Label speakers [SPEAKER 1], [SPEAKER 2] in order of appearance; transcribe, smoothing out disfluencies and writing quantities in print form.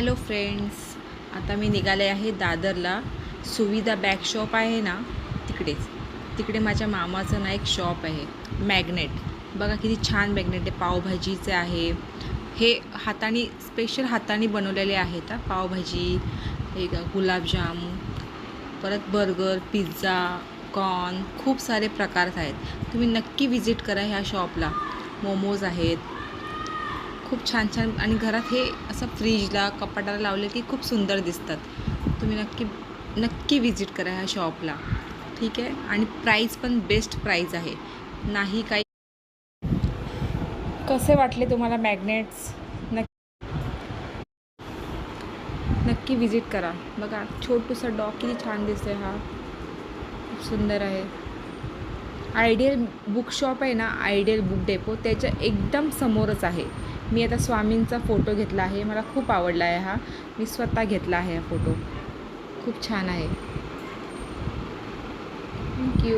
[SPEAKER 1] Hello friends, आता मी निघाले आहे दादरला. सुविधा बॅग शॉप आहे ना, तिकडे माझ्या मामाचं ना एक शॉप आहे, मॅग्नेट. बघा किती छान मॅग्नेट आहे. पावभाजीचे आहे हे, स्पेशल हाताने बनवलेले आहेत. पावभाजी, हे गुलाबजाम, परत बर्गर, पिझ्झा, कॉर्न, खूप सारे प्रकार आहेत. तुम्ही नक्की विजिट करा ह्या शॉपला. मोमोज आहेत, खूप छान छान. आणि घरात हे असं फ्रीजला, कपाटाला लावले की खूप सुंदर दिसतात. तुम्ही नक्की विजिट करा ह्या शॉपला, ठीक आहे. आणि प्राईस पण बेस्ट प्राईज आहे, नाही काही. कसे वाटले तुम्हाला मॅग्नेट्स? नक्की विजिट करा. बघा छोटूसा डॉग किती छान दिसतोय, हा खूप सुंदर आहे. आयडियल बुक शॉप आहे ना, आयडियल बुक डेपो, त्याच्या एकदम समोरच आहे. मी आता स्वामींचा फोटो घेतला आहे, मला खूप आवडला आहे हा. मी स्वतः घेतला आहे हा फोटो, खूप छान आहे. थँक्यू.